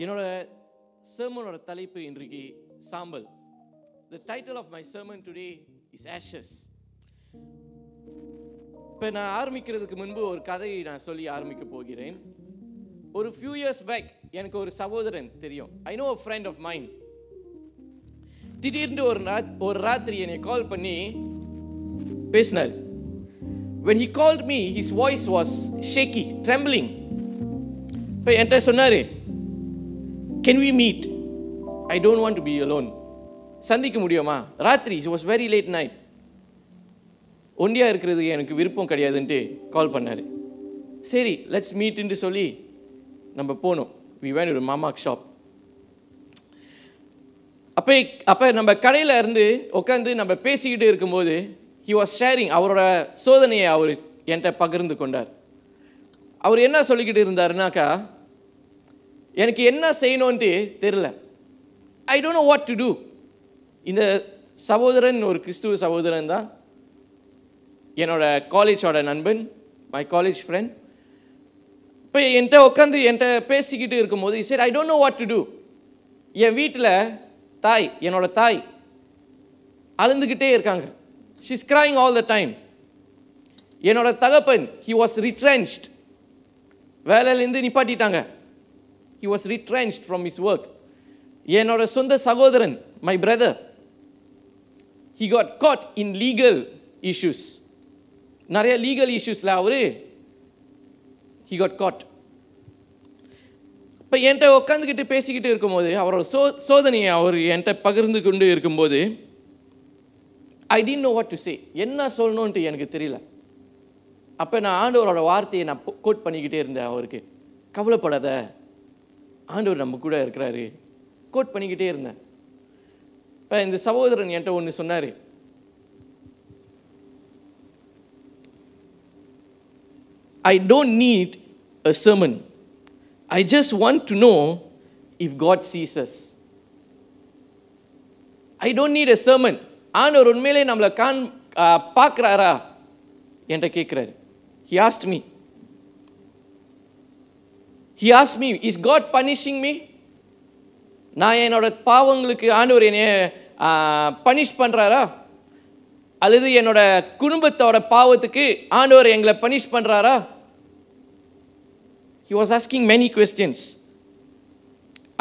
என்னோட sermonோட தலைப்பு இன்றைக்கு சாம்பல். The title of my sermon today is Ashes. இப்போ நான் ஆரம்பிக்கிறதுக்கு முன்பு ஒரு கதையை நான் சொல்லி ஆரம்பிக்க போகிறேன். ஒரு few years back எனக்கு ஒரு சகோதரன் தெரியும். I know a friend of mine. திடீர்னு ஒரு ராத்திரி என்னை கால் பண்ணி பேசினார். When he called me, his voice was shaky, trembling. இப்போ என்கிட்ட சொன்னார், can we meet? I don't want to be alone. சந்திக்க முடியுமா? ராத்திரி, it was very late night. ஒண்டியா இருக்கிறது எனக்கு விருப்பம் கிடையாதுன்ட்டு கால் பண்ணார். சரி, let's meetன்னு சொல்லி நம்ம போனோம். We went to mamak shop. அப்போ நம்ம கடையில் இருந்து உட்காந்து நம்ம பேசிக்கிட்டு இருக்கும்போது he was sharing அவரோட சோதனையை அவர் என்கிட்ட பகிர்ந்து கொண்டார். அவர் என்ன சொல்லிக்கிட்டு இருந்தாருனாக்கா, எனக்கு என்ன செய்யணும்ன்ட்டு தெரியல. I don't know what to do. இந்த சகோதரன் ஒரு கிறிஸ்துவ சகோதரன் தான், என்னோட காலேஜோட நண்பன், மை காலேஜ் ஃப்ரெண்ட். இப்போ என்கிட்ட உட்காந்து என்கிட்ட பேசிக்கிட்டு இருக்கும்போது சரி, I don't know what to do. என் வீட்டில் என்னோட தாய் அழுந்துக்கிட்டே இருக்காங்க. She's crying all the time. என்னோட தகப்பன், he was retrenched. வேலையிலேருந்து நிப்பாட்டிட்டாங்க. He was retrenched from his work. என்னோட சொந்த சகோதரன், my brother, he got caught in legal issues. நிறைய லீகல் இஷ்யூஸில் அவரு he got caught. இப்போ என்கிட்ட உட்காந்துக்கிட்டு பேசிக்கிட்டு இருக்கும்போது அவரோட சோதனையை அவர் என்கிட்ட பகிர்ந்து கொண்டு இருக்கும்போது I didn't know what to say. என்ன சொல்லணுன்ட்டு எனக்கு தெரியல. அப்போ நான் ஆண்டவரோட வார்த்தையை நான் கோட் பண்ணிக்கிட்டே இருந்தேன். அவருக்கு, கவலைப்படாத, ஆண்டவர் நம்ம கூட இருக்கிறாரு, கோட் பண்ணிக்கிட்டே இருந்தேன். இப்போ இந்த சகோதரன் என்கிட்ட ஒன்று சொன்னார். I don't need a sermon. I just want to know if God sees us. I don't need a sermon. ஆண்டவர் உண்மையிலே நம்மளை பார்க்குறாரா என்கிட்ட கேட்குறாரு. He asked me, is God punishing me? நான் என்னோட பாவங்களுக்கு ஆண்டவர் என்னை பனிஷ் பண்ணுறாரா, அல்லது என்னோட குடும்பத்தோட பாவத்துக்கு ஆண்டவர் எங்களை punish பண்ணுறாரா? He was asking many questions.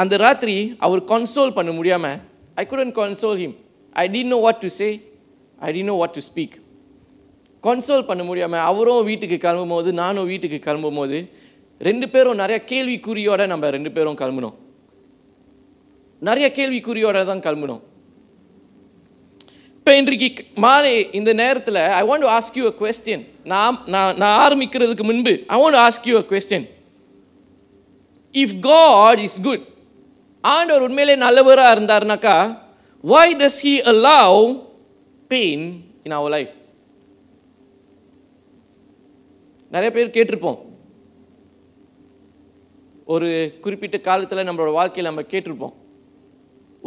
அந்த ராத்திரி அவர் கன்சோல் பண்ண முடியாமல், I couldn't console him. I didn't know what to say. I didn't know what to speak. Console பண்ண முடியாமல் அவரும் வீட்டுக்கு கிளம்பும்போது நானும் வீட்டுக்கு கிளம்பும்போது ரெண்டு பேரும் நிறைய கேள்விக்குறியோட நம்ம ரெண்டு பேரும் கிளம்புனோம். நிறைய கேள்விக்குறியோட தான் கிளம்புனோம். இப்போ இன்றைக்கு மாலை இந்த நேரத்தில் I want to ask you a question. நான் ஆரம்பிக்கிறதுக்கு முன்பு I want to ask you a question. If God is good, ஆண்டவர் உண்மையிலே நல்லவராக இருந்தார்னாக்கா, why does he allow pain in our life? நிறைய பேர் கேட்டிருப்போம். ஒரு குறிப்பிட்ட காலத்தில் நம்மளோட வாழ்க்கையில் நம்ம கேட்டிருப்போம்,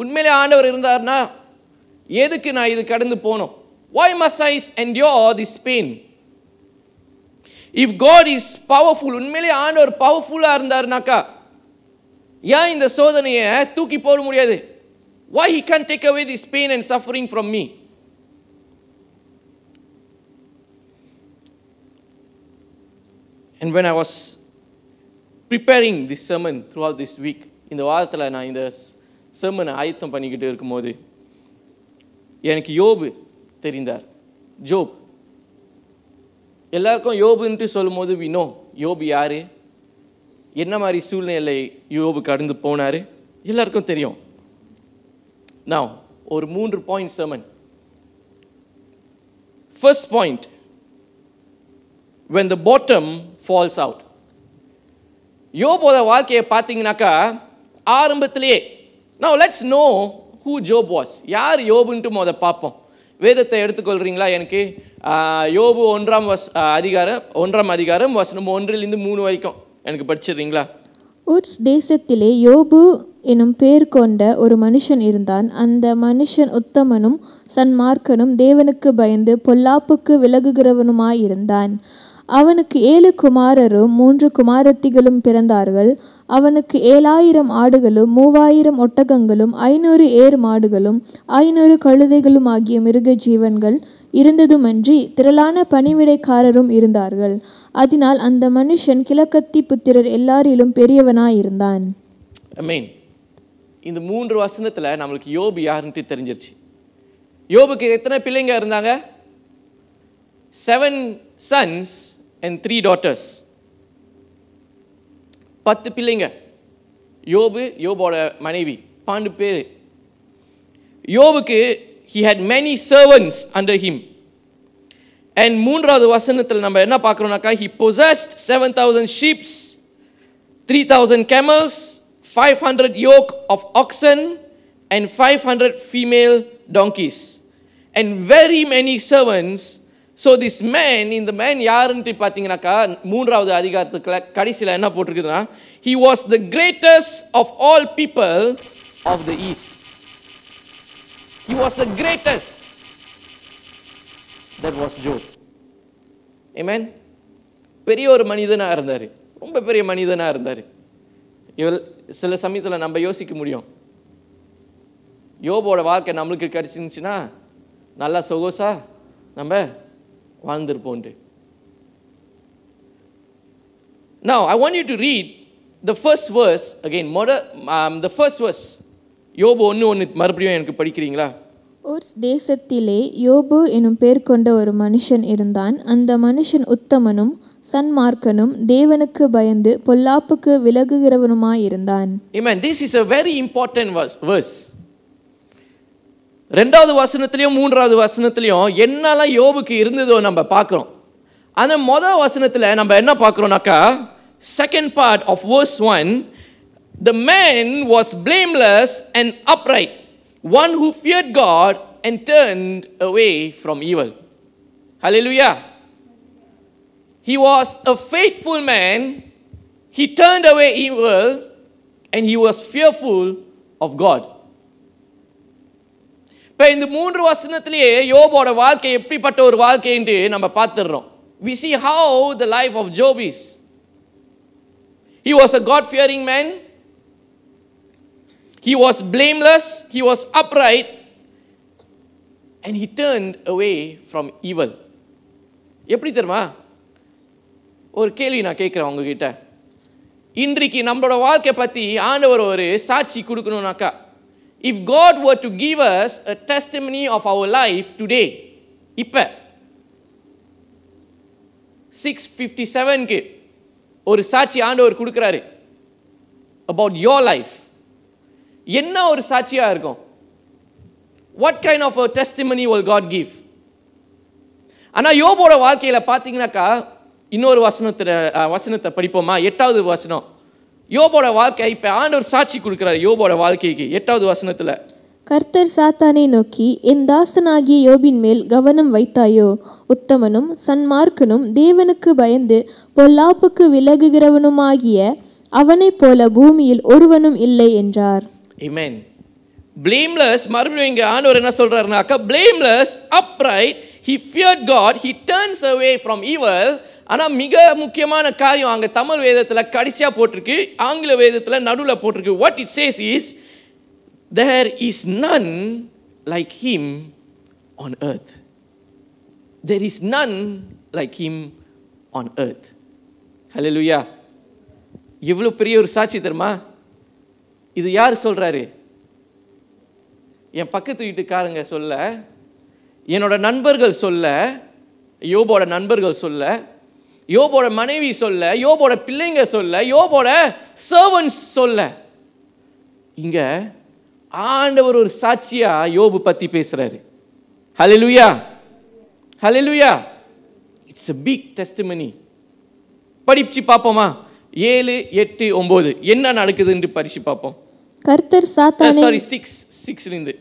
உண்மையிலே ஆண்டவர் இருந்தார்னா எதுக்கு நான் இது கடந்து போனோம்? Why must I endure this pain? If God is powerful, உண்மையிலே ஆண்டவர் பவர்ஃபுல்லாக இருந்தார்னாக்கா ஏன் இந்த சோதனையை தூக்கி போட முடியாது? Why he can't take away this pain and suffering from me? And when I was preparing this sermon throughout this week, இந்த வாரத்தில் நான் இந்த sermon ஆயத்தம் பண்ணிக்கிட்டு இருக்கும்போது எனக்கு யோபு தெரிந்தார். ஜோப், எல்லாருக்கும் யோபுன்ட்டு சொல்லும்போது we know யோபு யார், என்ன மாதிரி சூழ்நிலை யோபு கடந்து போனார், எல்லாருக்கும் தெரியும். Now, ஒரு 3 point sermon. First point, when the bottom falls out. யோபோட வாழ்க்கையை பார்த்தீங்கன்னாக்கா ஆரம்பத்திலேயே, now let's know who Job was. யார் யோபுன்ட்டு பார்ப்போம். வேதத்தை எடுத்துக்கொள்கிறீங்களா? எனக்கு யோபு 1ஆம் அதிகாரம் வசனம் 1 to 3 வரைக்கும் எனக்கு படிச்சிடுறீங்களா? ஊட்ஸ் தேசத்திலே யோபு எனும் பேர் கொண்ட ஒரு மனுஷன் இருந்தான். அந்த மனுஷன் உத்தமனும் சன்மார்க்கனும் தேவனுக்கு பயந்து பொல்லாப்புக்கு விலகுகிறவனுமாயிருந்தான். அவனுக்கு 7 குமாரரும் 3 குமாரத்திகளும் பிறந்தார்கள். அவனுக்கு 7000 ஆடுகளும் 3000 ஒட்டகங்களும் 500 ஏர் மாடுகளும் 500 கழுதைகளும் ஆகிய மிருக ஜீவன்கள் இருந்ததுமன்றி திரளான பணிவிடைக்காரரும் இருந்தார்கள். அதனால் அந்த மனுஷன் கிழக்கத்தி புத்திரர் எல்லாரிலும் பெரியவனாயிருந்தான். ஆமென். இந்த 3 வசனத்துல நம்மளுக்கு யோபு யாருன்னு தெரிஞ்சிருச்சு. யோபுக்கு எத்தனை பிள்ளைங்க இருந்தாங்க? 7 sons and 3 daughters. 10 பிள்ளைங்க. யோபோட மனைவி 12 பேர். யோபுக்கு he had many servants under him. And மூன்றாவது வசனத்தில் நம்ம என்ன பார்க்கிறோம்னாக்கா, he possessed 7,000 sheep, 3,000 camels, 500 yoke of oxen and 500 female donkeys and very many servants. So this man, இந்த man யாருன்னு பார்த்தீங்கன்னாக்கா, மூன்றாவது அதிகாரத்துக்குள்ள கடைசியில் என்ன போட்டிருக்குதுன்னா, he was the greatest of all people of the east. He was the greatest. That was Job. Amen. பெரிய ஒரு மனிதனா இருந்தார், ரொம்ப பெரிய மனிதனா இருந்தார். சில சமயத்தில் நம்ம யோசிக்க முடியும், யோபோட வாழ்க்கை நம்மளுக்கு கிடைச்சிருந்துச்சுன்னா நல்லா சொகோசா நம்ம வாழ்ந்திருப்போம். Now I want you to read the first verse again. The first verse. யோபு 1:1 மறுபடியும் எனக்கு படிக்கிறீங்களா? ஊட்ஸ் தேசத்திலே யோபு எனும் பேர் கொண்ட ஒரு மனுஷன் இருந்தான். அந்த மனுஷன் உத்தமனும் சன்மார்க்கனும் தேவனுக்கு பயந்து பொல்லாப்புக்கு விலகுகிறவனுமாயிருந்தான். Amen. This is a very important verse. ரெண்டாவது வசனத்திலையும் மூன்றாவது வசனத்திலையும் என்னெல்லாம் யோபுக்கு இருந்ததோ நம்ம பார்க்கிறோம். ஆனா முதல் வசனத்துல நம்ம என்ன பார்க்கிறோம்னாக்கா, second part of verse 1, the man was blameless and upright, one who feared God and turned away from evil. Hallelujah. He was a faithful man. He turned away evil and he was fearful of God. இப்போ இந்த 3 வசனத்திலேயே யோபோட வாழ்க்கை எப்படிப்பட்ட ஒரு வாழ்க்கை என்று நம்ம பார்த்துறோம். We see how the life of Job is. He was a God-fearing man. He was blameless. He was upright. And he turned away from evil. எப்படி தெரியுமா? ஒரு கேள்வி நான் கேட்குறேன் உங்ககிட்ட. இன்றைக்கு நம்மளோட வாழ்க்கை பற்றி ஆண்டவர் ஒரு சாட்சி கொடுக்கணும்னாக்கா, if God were to give us a testimony of our life today, இப்ப 6:57க்கு ஒரு சாட்சி ஆண்டவர் கொடுக்குறாரு about your life, என்ன ஒரு சாட்சியா இருக்கும்? What kind of a testimony will God give? ஆனா யோபோட வாழ்க்கையில பார்த்தீங்கன்னாக்கா, இன்னொரு வசனத்தை படிப்போமா? 8வது வசனம். யோபோட வாழ்க்கை இப்ப ஆண்டவர் சாட்சி கொடுக்கிறார் யோபோட வாழ்க்கைக்கு. 8வது வசனத்துல, கர்த்தர் சாத்தானை நோக்கி, என் தாசனாகிய யோபின் மேல் கவனம் வைத்தாயோ? உத்தமனும் சன்மார்க்கனும் தேவனுக்கு பயந்து பொல்லாப்புக்கு விலகுகிறவனுமாகிய அவனைப் போல பூமியில் ஒருவனும் இல்லை என்றார். Amen. Blameless, மறுபடியும் இங்க ஆண்டவர் என்ன சொல்றாருனாக்கா, blameless, upright, he feared God, he turns away from evil. ஆனா மிக முக்கியமான காரியம் அங்க தமிழ் வேதத்துல கடைசியா போட்டிருக்கு, ஆங்கில வேதத்துல நடுவுல போட்டிருக்கு. What it says is, there is none like him on earth. There is none like him on earth. Hallelujah. எவ்வளவு பெரிய ஒரு சாட்சி தெரியுமா? இது யார் சொல்றாரு? என் பக்கத்து வீட்டுக்காரங்க சொல்ல, என்னோட நண்பர்கள் சொல்ல, யோபோட நண்பர்கள் சொல்ல, யோபோட மனைவி சொல்ல, யோபோட பிள்ளைங்க சொல்ல, யோபோட சர்வன்ட்ஸ் சொல்ல. இங்க ஆண்டவர் ஒரு சாட்சியா யோபு பத்தி பேசுறாரு. Hallelujah, hallelujah. It's a big testimony. படிச்சு பார்ப்போமா? 7, 8, 9 என்ன நடக்குதுன்னு படிச்சு பார்ப்போம். கர்த்தர் சாத்தானை 6 இருந்து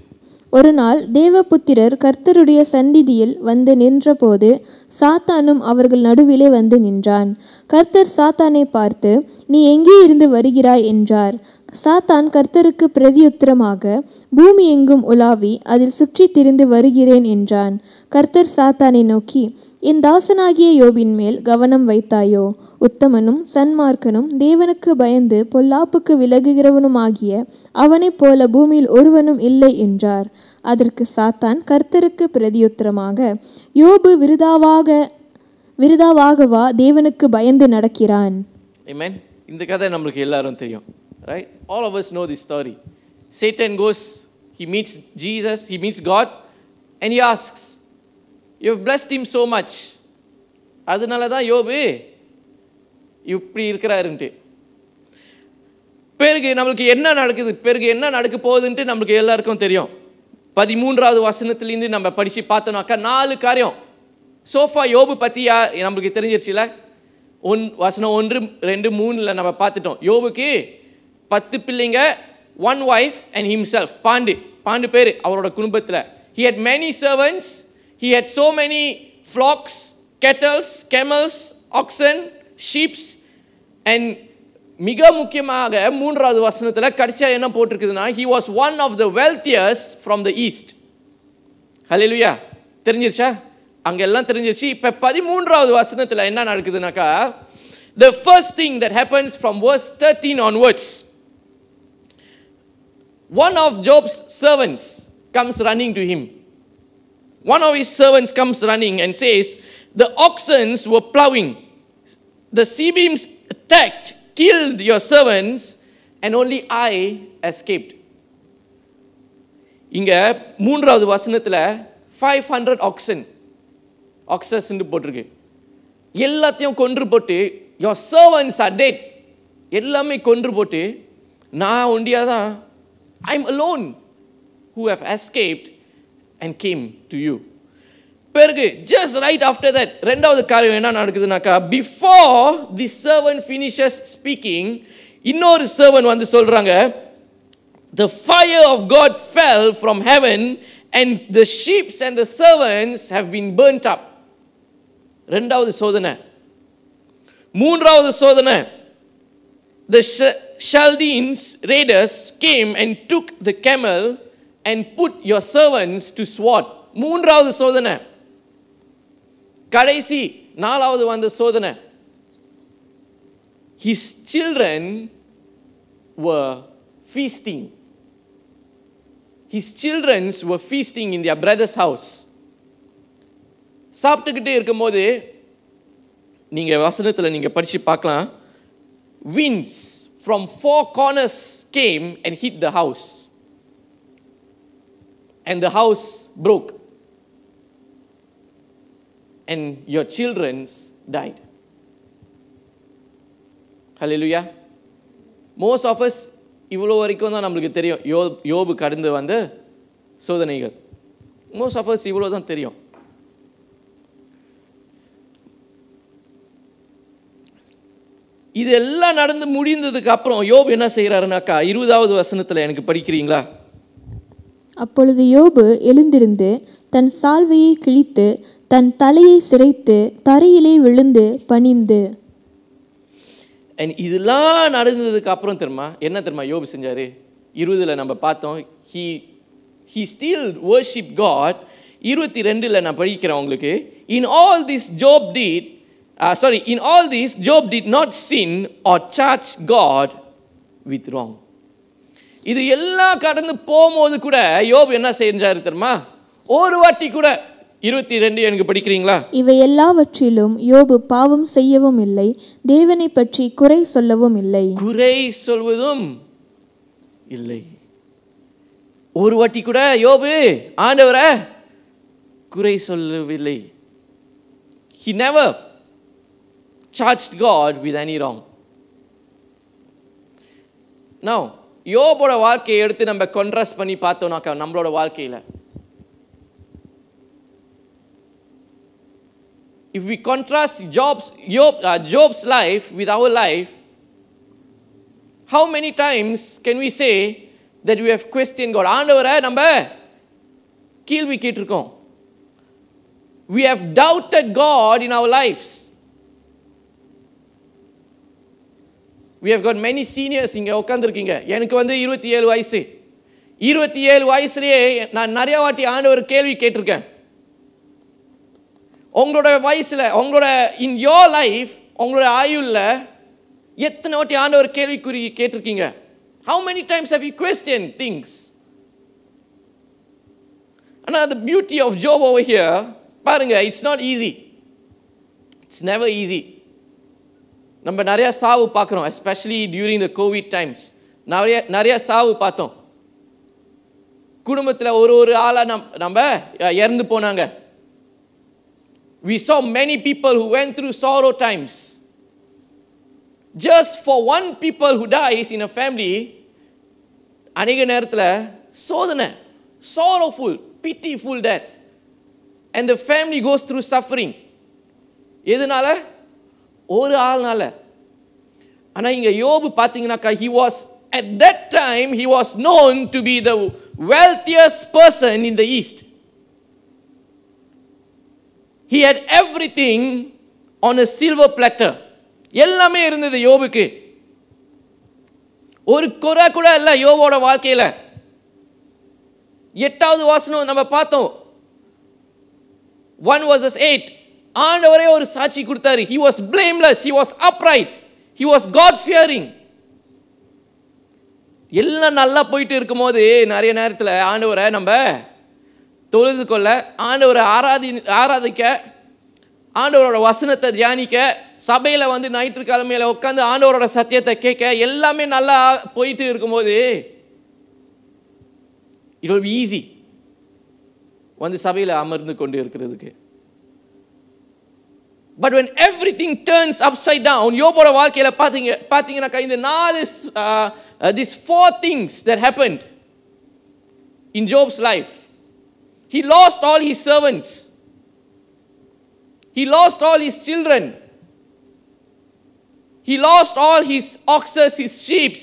ஒரு நாள் தேவபுத்திரர் கர்த்தருடைய சந்நிதியில் வந்து நின்றபோது சாத்தானும் அவர்கள் நடுவிலே வந்து நின்றான். கர்த்தர் சாத்தானை பார்த்து, நீ எங்கே இருந்து வருகிறாய் என்றார். சாத்தான் கர்த்தருக்கு பிரதியுத்தரமாக, பூமி எங்கும் உலாவி அதில் சுற்றி திரிந்து வருகிறேன் என்றான். கர்த்தர் சாத்தானை நோக்கி, என் தாசனாகிய யோபின் மேல் கவனம் வைத்தாயோ? உத்தமனும் சன்மார்க்கனும் தேவனுக்கு பயந்து பொல்லாப்புக்கு விலகுகிறவனுமாகிய அவனைப் போல பூமியில் ஒருவனும் இல்லை என்றார். அதற்கு சாத்தான் கர்த்தருக்கு பிரதியுத்தரமாக, யோபு விருதாவாகவா தேவனுக்கு பயந்து நடக்கிறான்? Amen. இந்த கதை நம்மளுக்கு எல்லாரும் தெரியும். Right? All of us know this story. Satan goes, he meets Jesus, he meets God, and he asks, you have blessed him so much. அதனால தான் யோபு இப்படி இருக்கிறாருன்ட்டு. பிறகு நம்மளுக்கு என்ன நடக்குது, பிறகு என்ன நடக்க போகுதுன்ட்டு நம்மளுக்கு எல்லாருக்கும் தெரியும். 13வது வசனத்திலேருந்து நம்ம படித்து பார்த்தோம்னாக்கா 4 காரியம். சோஃபா யோபு பற்றி நம்மளுக்கு தெரிஞ்சிருச்சுல. வசனம் 1, 2, 3 நம்ம பார்த்துட்டோம். யோபுக்கு 10 பிள்ளைங்க, 1 wife and himself. பாண்டு பேர் அவரோட குடும்பத்தில். He had many servants, he had so many flocks, kettles, camels, oxen, sheep, and மிக முக்கியமாக 3வது வசனத்தில் கடைசியாக என்ன போட்டிருக்குதுன்னா, he was one of the wealthiest from the east. ஹல்லேலூயா. தெரிஞ்சிருச்சா? அங்கெல்லாம் தெரிஞ்சிருச்சு. இப்போ 13வது வசனத்தில் என்ன நடக்குதுனாக்கா, the first thing that happens from verse 13 onwards, one of Job's servants comes running to him. One of his servants comes running and says, the oxen were plowing, the sea-beams attacked, killed your servants, and only I escaped. இங்க 3வது வசனத்தில் 500 oxes போட்டிருக்கு. எல்லாத்தையும் கொன்று போட்டு, your servants are dead, எல்லாமே கொன்று போட்டு, நான் ஒண்டியா தான், I'm alone who have escaped and came to you. பிறகு just right after that, ரெண்டாவது காரியம் என்ன நடக்குதுனாக்கா, before the servant finishes speaking, இன்னொரு servant வந்து சொல்றாங்க, the fire of God fell from heaven and the sheep and the servants have been burnt up. ரெண்டாவது சோதனை. மூன்றாவது சோதனை, the Chaldeans raiders came and took the camel and put your servants to sword. மூன்றாவது சோதனை. கடைசி 4வது வந்த சோதனை, his children were feasting. His children were feasting in their brother's house. சாப்பிட்டுக்கிட்டே இருக்கும்போது நீங்கள் வசனத்தில் நீங்கள் படித்து பார்க்கலாம், winds from 4 corners came and hit the house, and the house broke, and your children died. Hallelujah. Most of us இவ்வளோ வரைக்கும் தான் நம்மளுக்கு தெரியும் யோபு கடந்து வந்த சோதனைகள். most of us இவ்வளோ தான் தெரியும். இதெல்லாம் நடந்து முடிந்ததுக்கு அப்புறம் யோபு என்ன செய்கிறாருனாக்கா, 20வது வசனத்தில் எனக்கு படிக்கிறீங்களா? அப்பொழுது யோபு எழுந்திருந்து தன் சால்வையை கிழித்து தன் தலையை சிரைத்து தரையிலே விழுந்து பணிந்து. இதெல்லாம் நடந்ததுக்கு அப்புறம் தெரியுமா யோபு செஞ்சாரு? 20ல் நம்ம பார்த்தோம், he still worshiped God. 22ல் நான் படிக்கிறேன் உங்களுக்கு. in all this Job did not sin or charge God with wrong. இது எல்லாம் கடந்து போகும்போது கூட யோபு என்ன செஞ்சாரு தெரியுமா? ஒரு வாட்டி கூட 22 எனக்கு படிக்கிறீங்களா? இவை எல்லாவற்றிலும் யோபு பாவம் செய்யவும் இல்லை, தேவனை பற்றி குறை சொல்லவும் இல்லை. குறை சொல்வதும் இல்லை. ஒரு வாட்டி கூட யோபு ஆண்டவரே குறை சொல்லவில்லை. He never charged God with any wrong. Now, யோபோட வாழ்க்கையை எடுத்து நம்ம கான்ட்ராஸ்ட் பண்ணி பார்த்தோம்னாக்கா நம்மளோட வாழ்க்கையில், if we contrast Job's life with our life, how many times can we say that we have questioned God? ஆண்டவரே நம்ம கேள்வி கேட்டிருக்கோம். We have doubted God in our lives. We have got many seniors இங்கே உட்காந்துருக்கீங்க. எனக்கு வந்து 27 வயசு. 27 வயசுலேயே நான் நிறைய வாட்டி ஆண்டவர் கேள்வி கேட்டிருக்கேன். உங்களோட வயசில், உங்களோட இன் யோர் லைஃப், உங்களோட ஆயுளில் எத்தனை வாட்டி ஆண்டவர் கேள்விக்குறி கேட்டிருக்கீங்க? How many times have you questioned things? ஆனால் the beauty of Job over here, பாருங்க, it's not easy. It's never easy. நம்ம நிறைய சாவு பார்க்குறோம், especially during the COVID times. நிறைய சாவு பார்த்தோம். குடும்பத்தில் ஒரு ஆளாக நம்ம இறந்து போனாங்க. We saw many people who went through sorrow times. Just for one people who dies in a family, அநேக நேரத்தில் சோதனை, sorrowful, pitiful death, and the family goes through suffering. எதனால? ஒரு ஆள்னால. ஆனால் இங்கே யோபு பார்த்தீங்கன்னாக்கா, he was at that time he was known to be the wealthiest person in the east. He had everything on a silver platter. எல்லாமே இருந்தது யோபுக்கு. ஒரு குறை கூட இல்லை யோபோட வாழ்க்கையில். 8வது வசனம் நம்ம பார்த்தோம், 1:8. ஆண்டவரே ஒரு சாட்சி கொடுத்தாரு. He was blameless, he was upright, he was God fearing. எல்லாம் நல்லா போயிட்டு இருக்கும்போது நிறைய நேரத்தில் ஆண்டவரை நம்ம தொழுது கொள்ள, ஆண்டவரை ஆராதிக்க, ஆண்டவரோட வசனத்தை தியானிக்க, சபையில் வந்து ஞாயிற்றுக்கிழமையில் உட்காந்து ஆண்டவரோட சத்தியத்தை கேட்க, எல்லாமே நல்லா போயிட்டு இருக்கும்போது இட் will be easy வந்து சபையில் அமர்ந்து கொண்டு இருக்கிறதுக்கு. But when everything turns upside down, யோபோட வாழ்க்கையில் பார்த்தீங்கன்னாக்கா இந்த 4 these 4 things that happened in Job's life. He lost all his servants. He lost all his children. He lost all his oxes, his sheep,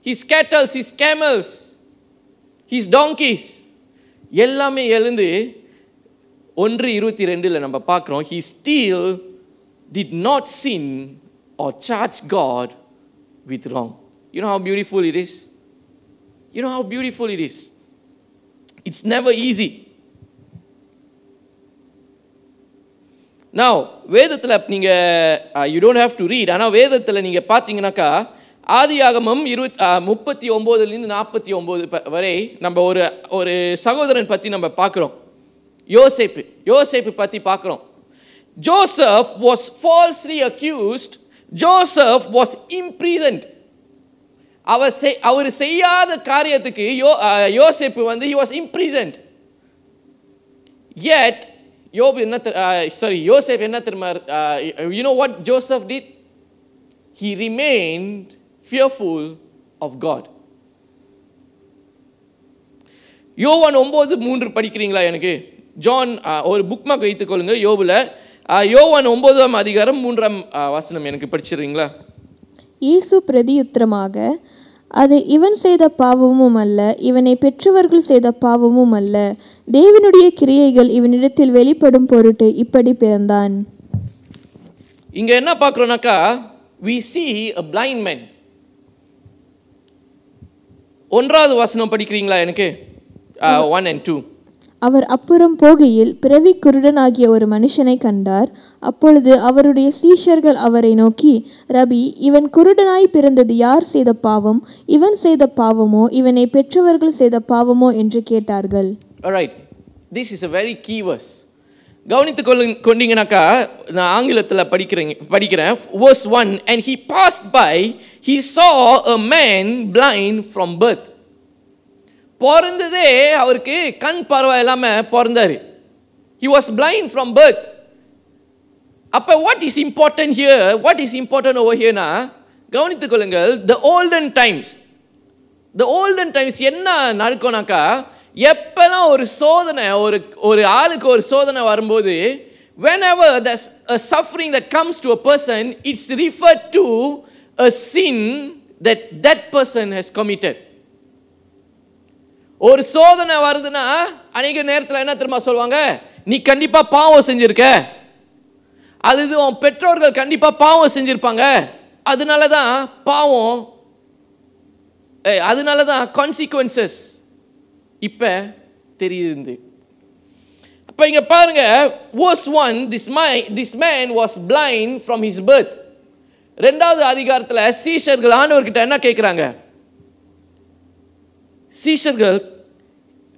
his cattle, his camels, his donkeys. எல்லாமே எழுந்து 1:22 நம்ம பார்க்கிறோம், he still did not sin or charge God with wrong. You know how beautiful it is? You know how beautiful it is? It's never easy. Now, வேதத்தில் நீங்கள் you don't have to read, ஆனால் வேதத்தில் நீங்கள் பார்த்தீங்கன்னாக்கா ஆதியாகமம் 39 49 வரை நம்ம ஒரு சகோதரன் பற்றி நம்ம பார்க்குறோம். யோசேப்பு பற்றி பார்க்குறோம். Joseph was falsely accused. Joseph was imprisoned. அவர் செய்யாத காரியத்துக்கு யோசேப்பு வந்து he was imprisoned. Yet யோசேப் என்ன தெரியுமா, you know what Joseph did? He remained fearful of God. யோவான் 9:3 படிக்கிறீங்களா? எனக்கு ஜான் ஒரு புக் மார்க் வைத்துக்கொள்ளுங்க. யோபுல யோவான் 9ஆம் அதிகாரம் 3ஆம் வசனம் எனக்கு படிச்சிடுறீங்களா? இயேசு பிரதியுத்தரமாக, அது இவன் செய்த பாவமும் அல்ல, இவனை பெற்றவர்கள் செய்த பாவமும் அல்ல, தேவனுடைய கிரியைகள் இவனிடத்தில் வெளிப்படும் பொருட்டு இப்படி பிறந்தான். இங்க என்ன பார்க்கிறோம்னாக்கா, we see a blind man. 1வது வசனம் படிக்கிறீங்களா? எனக்கு 1 and 2. அவர் அப்புறம் போகையில் பிறவி குருடனாகிய ஒரு மனுஷனை கண்டார். அப்பொழுது அவருடைய சீஷர்கள் அவரை நோக்கி, ரபி, இவன் குருடனாய் பிறந்தது யார் செய்த பாவம்? இவன் செய்த பாவமோ இவனை பெற்றவர்கள் செய்த பாவமோ என்று கேட்டார்கள். Alright, this is a very key verse. கவனித்துக் கொண்டீங்கன்னாக்கா, நான் ஆங்கிலத்தில் படிக்கிறேன். Verse 1, and he passed by, he saw a man blind from birth. பிறந்ததே அவருக்கு கண் பார்வை இல்லாமல் பிறந்தாரு. He was blind from birth. அப்போ what is important here? What is important over here na? கவனித்துக் கொள்ளுங்கள். The olden times என்ன நடக்கும்னாக்கா, எப்பெல்லாம் ஒரு சோதனை ஒரு ஆளுக்கு ஒரு சோதனை வரும்போது, whenever there's a suffering that comes to a person, it's referred to a sin that person has committed. ஒரு சோதனை வருதுன்னா அநேக நேரத்தில் என்ன தெரியுமா சொல்லுவாங்க, நீ கண்டிப்பா பாவம் செஞ்சிருக்க, அது உன் பெற்றோர்கள் கண்டிப்பா பாவம் செஞ்சிருப்பாங்க, அதனாலதான் பாவம், அதனாலதான் கான்சிக்வன்சஸ் இப்ப தெரியுது. அப்ப இங்க பாருங்க, verse 1, this man was blind from his birth. இரண்டாவது அதிகாரத்துல சீஷர்கள் ஆண்டவர்கிட்ட என்ன கேட்கிறாங்க? சீஷர்கள்,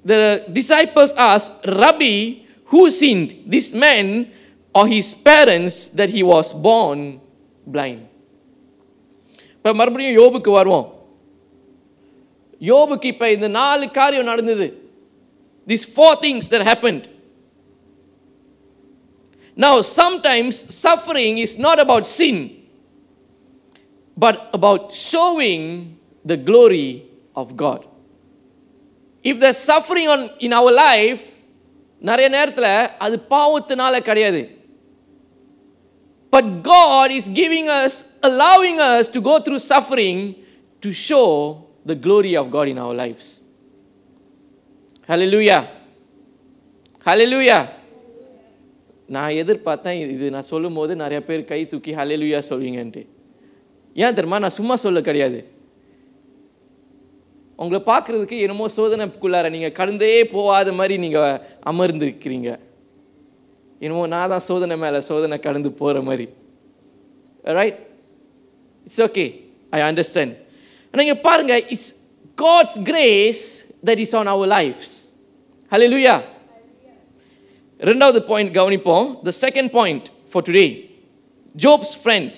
the disciples asked, Rabbi, who sinned, this man or his parents, that he was born blind? இப்ப மறுபடியும் யோபுக்கு வருவோம். யோபுக்கு இப்ப இந்த 4 காரியம் நடந்தது. These 4 things that happened. Now sometimes suffering is not about sin, but about showing the glory of God. If there's suffering in our life, நிறைய நேரத்தில் அது பாவத்தினால கிடையாது. But God is allowing us to go through suffering to show the glory of God in our lives. Hallelujah. Hallelujah. நான் எதிர்பார்த்தேன் இது நான் சொல்லும் போது நிறைய பேர் கை தூக்கி ஹல்லேலூயா சொல்வீங்கன்ட்டு. ஏன் தெரியுமா? நான் சும்மா சொல்ல கிடையாது. உங்களை பார்க்குறதுக்கு என்னமோ சோதனைக்குள்ளார நீங்கள் கடந்தே போகாத மாதிரி நீங்கள் அமர்ந்திருக்கிறீங்க. என்னமோ நான் தான் சோதனை மேலே சோதனை கடந்து போகிற மாதிரி. Right? It's okay, I understand. நீங்கள் பாருங்கள், it's God's grace that is on our lifes. Hallelujah. ரெண்டாவது பாயிண்ட் கவனிப்போம். The second point for today, Job's friends.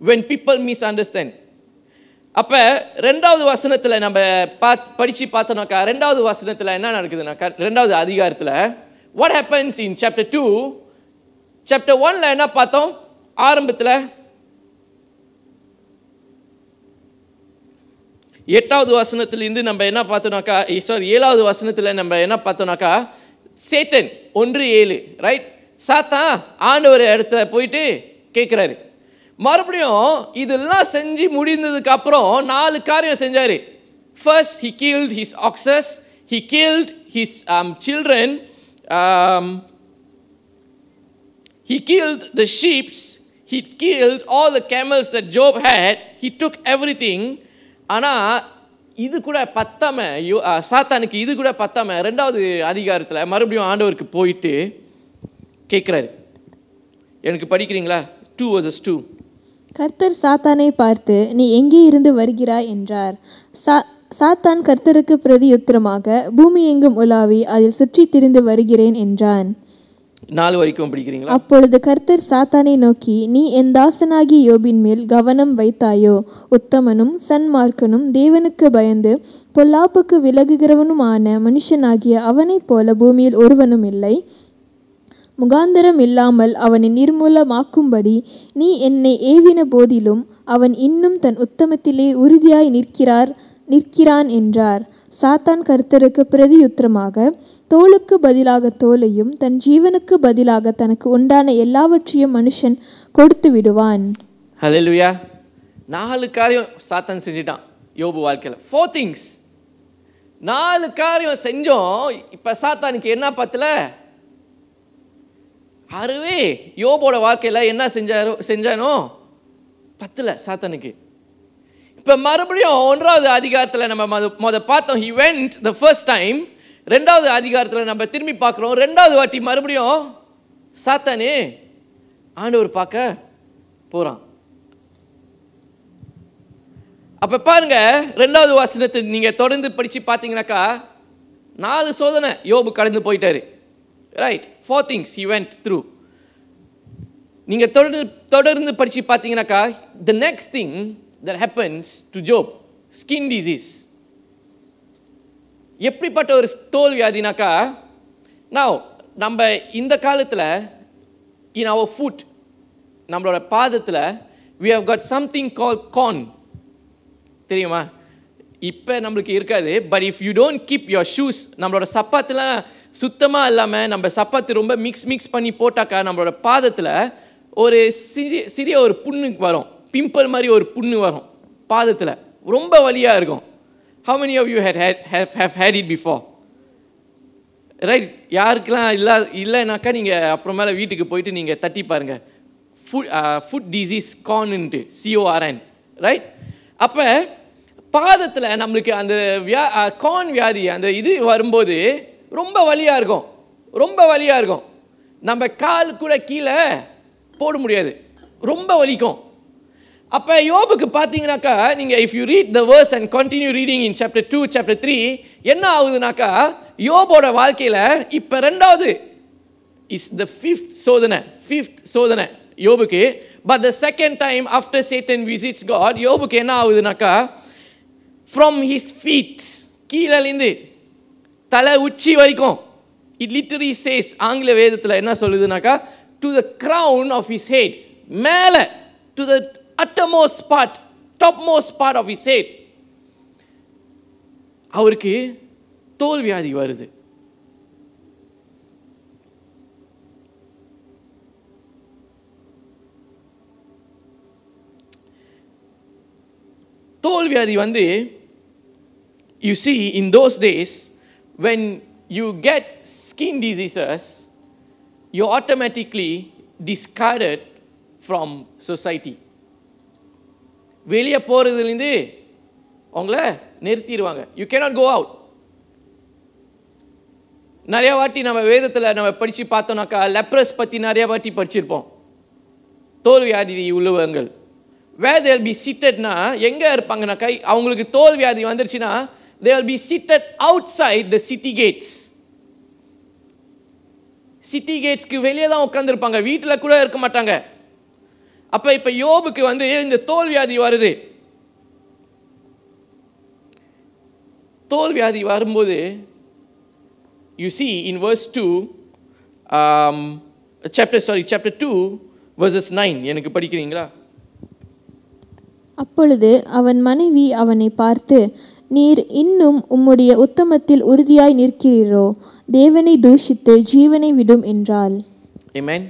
When people misunderstand. அப்ப ரெண்டாவது வசனத்துல நம்ம படிச்சு பார்த்தோம்னாக்கா, ரெண்டாவது வசனத்துல என்ன நடக்குதுனாக்கா, ரெண்டாவது அதிகாரத்துல what happens in chapter 2, chapter 1ல என்ன பார்த்தோம்? ஆரம்பத்துல 8வது வசனத்திலிருந்து நம்ம என்ன பார்த்தோம்னாக்கா, சாரி 7வது வசனத்துல நம்ம என்ன பார்த்தோம்னாக்கா, சேட்டன் 1:7, ரைட்? சாத்தான் ஆண்டவர் இடத்துல போயிட்டு கேட்கிறாரு. மறுபடியும் இதெல்லாம் செஞ்சு முடிந்ததுக்கு அப்புறம் 4 காரியம் செஞ்சாரு. First he killed his oxes, he killed his children, he killed the sheep, he killed all the camels that Job had, he took everything. ஆனா இது கூட பத்தாம, சாத்தானுக்கு இது கூட பத்தாம ரெண்டாவது அதிகாரத்துல மறுபடியும் ஆண்டவருக்கு போயிட்டு கேட்கிறாரு. எனக்கு படிக்கிறீங்களா? 2:2. கர்த்தர் சாத்தானை பார்த்து, நீ எங்கே இருந்து வருகிறாய் என்றார். சாத்தான் கர்த்தருக்கு பிரதியுத்தரமாக, பூமி எங்கும் உலாவி அதில் சுற்றி திரிந்து வருகிறேன் என்றான். 4 வரைக்கும் படிக்கிறீங்களா? அப்பொழுது கர்த்தர் சாத்தானை நோக்கி, நீ என் தாசனாகி யோபின் மேல் கவனம் வைத்தாயோ? உத்தமனும் சன்மார்க்கனும் தேவனுக்கு பயந்து பொல்லாப்புக்கு விலகுகிறவனுமான மனுஷனாகிய அவனைப் போல பூமியில் ஒருவனும் இல்லை. முகாந்தரம் இல்லாமல் அவனை நிர்மூலமாக்கும்படி நீ என்னை ஏவின போதிலும் அவன் இன்னும் தன் உத்தமத்திலே உறுதியாய் நிற்கிறான் என்றார். சாத்தான் கர்த்தருக்கு பிரதியுத்தரமாக, தோளுக்கு பதிலாக தோலையும் தன் ஜீவனுக்கு பதிலாக தனக்கு உண்டான எல்லாவற்றையும் மனுஷன் கொடுத்து விடுவான். ஹல்லேலூயா. 4 காரியம் சாத்தான் செஞ்சிட்டான் யோபு வாழ்க்கையில். 4 things. 4 காரியம் செஞ்சோம். இப்ப சாத்தானுக்கு என்ன பத்தல? அறுவே யோபோட வாழ்க்கையில என்ன செஞ்சானோ பத்தல சாத்தானுக்கு. இப்ப மறுபடியும் 1வது அதிகாரத்துல நம்ம பார்த்தோம். he went the first time. 2வது அதிகாரத்துல நம்ம திரும்பி பார்க்கிறோம். 2வது வாட்டி மறுபடியும் சாத்தானே ஆண்டவர் பார்க்க போறான். அப்ப பாருங்க, 2வது வசனத்தை நீங்க தொடர்ந்து படிச்சு பார்த்தீங்கன்னாக்கா 4 சோதனை யோபு கடந்து போயிட்டாரு. Right? 4 things he went through. நீங்க தொடர்ந்து படிச்சு பார்த்தீங்கன்னாக்கா, the next thing that happens to Job, skin disease. எப்படிப்பட்ட ஒரு தோல் வியாதினாக்கா, now நம்ம இந்த காலத்துல in our foot, நம்மளோட பாதத்துல we have got something called corn. தெரியுமா? இப்போ நம்மளுக்கு இருக்காது. But if you don't keep your shoes, நம்மளோட சப்பாத்துலாம் சுத்தமாக இல்லாமல் நம்ம சப்பாத்து ரொம்ப மிக்ஸ் பண்ணி போட்டாக்கா நம்மளோட பாதத்தில் ஒரு சிறிய ஒரு புண்ணு வரும். பிம்பிள் மாதிரி ஒரு புண்ணு வரும் பாதத்தில். ரொம்ப வலியாக இருக்கும். How many of you have had it before? Right, யாருக்கெல்லாம் இல்லைனாக்கா நீங்கள் அப்புறமேல வீட்டுக்கு போயிட்டு நீங்கள் தட்டி பாருங்கள். ஃபுட் டிசீஸ் கார்ன்ட்டு CORN, ரைட்? அப்போ பாதத்தில் நம்மளுக்கு அந்த கார்ன் வியாதி அந்த இது வரும்போது ரொம்ப வலியாக இருக்கும், ரொம்ப வலியாக இருக்கும். நம்ம கால் கூட கீழே போட முடியாது, ரொம்ப வலிக்கும். அப்போ யோபுக்கு பார்த்தீங்கன்னாக்கா நீங்கள் if you read the verse and continue reading in chapter 2, chapter 3 என்ன ஆகுதுனாக்கா யோபோட வாழ்க்கையில் இப்போ ரெண்டாவது இஸ் த ஃபிஃப்த் சோதனை யோபுக்கு. But the second time after Satan visits God, யோபுக்கு என்ன ஆகுதுனாக்கா ஃப்ரம் ஹிஸ் ஃபீட், கீழேருந்து தலை உச்சி வரைக்கும், இட் லிட்டரலி சேஸ், ஆங்கில வேதத்தில் என்ன சொல்லுதுனாக்கா to the crown of his head, மேலே to the uttermost part, topmost part of his head, அவருக்கு தோல் வியாதி வருது. தோல் வியாதி வந்து you see in those days when you get skin diseases you automatically discarded from society. வெளியே போகிறதுலேருந்து அவங்கள நிறுத்திடுவாங்க. You cannot go out. நிறையா வாட்டி நம்ம வேதத்தில் நம்ம படித்து பார்த்தோம்னாக்கா லெப்ரஸ் பற்றி நிறையா வாட்டி படிச்சிருப்போம். தோல் வியாதி உள்ளவங்கள் where they will be seatedனா எங்கே இருப்பாங்கனாக்கா அவங்களுக்கு தோல் வியாதி வந்துருச்சுன்னா they will be seated outside the city gates. City கேட்ஸ்க்கு வெளியே தான் உட்காந்துருப்பாங்க, வீட்டில் கூட இருக்க மாட்டாங்க. அப்போ இப்போ யோபுக்கு வந்து இந்த தோல் வியாதி வருது. தோல் வியாதி வரும்போது you see in verse 2 chapter 2 verses 9 எனக்கு படிக்கிறீங்களா? அப்பொழுது அவன் மனைவி அவனை பார்த்து, நீர் இன்னும் உம்முடைய உத்தமத்தில் உறுதியாய் நிற்கிறீரோ, தேவனை தூஷித்து ஜீவனை விடும் என்றாள். ஆமென்.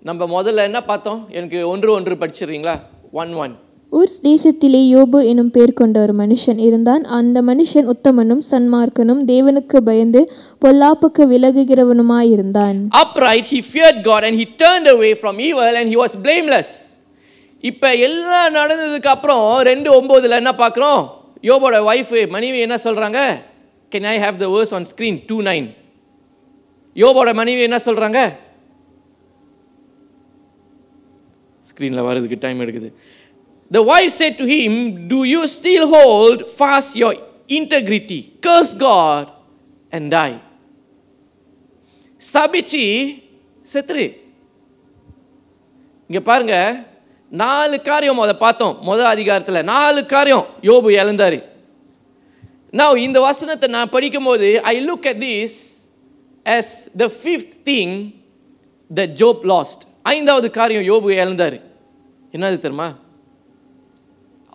நம்ம முதல்ல என்ன பார்த்தோம்? எனக்கு ஒன்று படிச்சிடுறீங்களா? 1:1. ஊர்ஸ் தேசத்திலே யோபு எனும் பேர் கொண்ட ஒரு மனுஷன் இருந்தான். அந்த மனுஷன் உத்தமனும் சன்மார்க்கனும் தேவனுக்கு பயந்து பொல்லாப்புக்கு விலகுகிறவனுமாயிருந்தான். Upright, he feared God and he turned away from evil and he was blameless. இப்போ எல்லாம் நடந்ததுக்கு அப்புறம் 2:9 என்ன பார்க்குறோம்? யோபோட வைஃப் மனைவி என்ன சொல்கிறாங்க? Can I have the verse on screen? 2:9. யோபோட மனைவி என்ன சொல்கிறாங்க? ஸ்க்ரீனில் வர்றதுக்கு டைம் எடுக்குது. The wife said to him, do you still hold fast your integrity? Curse God and die. சபிச்சு செத்துரு. இங்கே பாருங்க, 4 காரியம் அதை பார்த்தோம். முதல் அதிகாரத்தில் 4 காரியம் யோபு இழந்தாரு. Now இந்த வசனத்தை நான் படிக்கும் போது I look at this as the 5th thing that Job lost. 5வது காரியம் யோபு இழந்தாரு. என்னது தெரியுமா?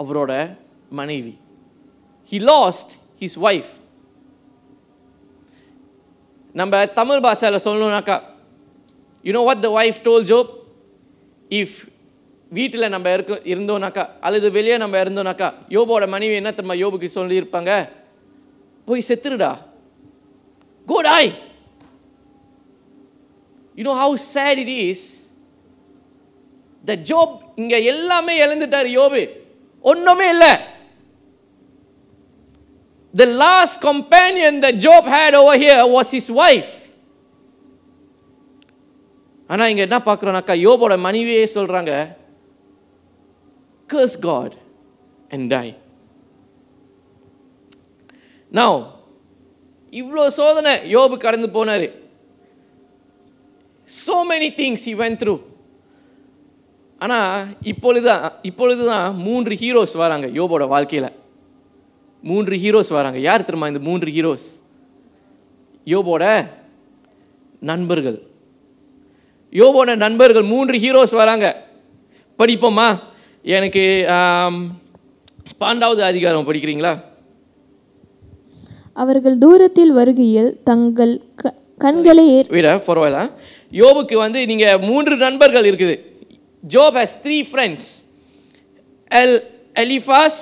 அவரோட மனைவி. He lost his wife. நம்ம தமிழ் பாஷையில் சொல்லணும்னாக்கா you know what the wife told Job? If வீட்டில் நம்ம இருந்தோம்னாக்கா அல்லது வெளியே நம்ம இருந்தோம்னாக்கா யோபோட மனைவி என்ன தெரியுமா யோபுக்கு சொல்லியிருப்பாங்க? போய் செத்துருடா, go die. You know how sad it is that Job இங்க எல்லாமே இழந்துட்டார். யோபு ஒண்ணுமே இல்லை. The last companion that Job had over here was his wife. ஆனா இங்க என்ன பார்க்குறோம்னாக்கா யோபோட மனைவியே சொல்றாங்க, curse God and die. Now இவ்வளோ சோதனை யோபு கடந்து போனாரு. So many things he went through. ஆனால் இப்பொழுதுதான் 3 ஹீரோஸ் வராங்க யோபோட வாழ்க்கையில். 3 ஹீரோஸ் வராங்க. யார் தெரியுமா இந்த 3 ஹீரோஸ்? யோபோட நண்பர்கள். யோபோட நண்பர்கள் 3 ஹீரோஸ் வராங்க. படிப்போமா? எனக்கு 12வது அதிகாரம் படிக்கிறீங்களா? அவர்கள் தூரத்தில் வருகையில் தங்கள் கண்களை யோபுக்கு வந்து நீங்க 3 நண்பர்கள் இருக்குது. Job has 3 friends. Eliphaz,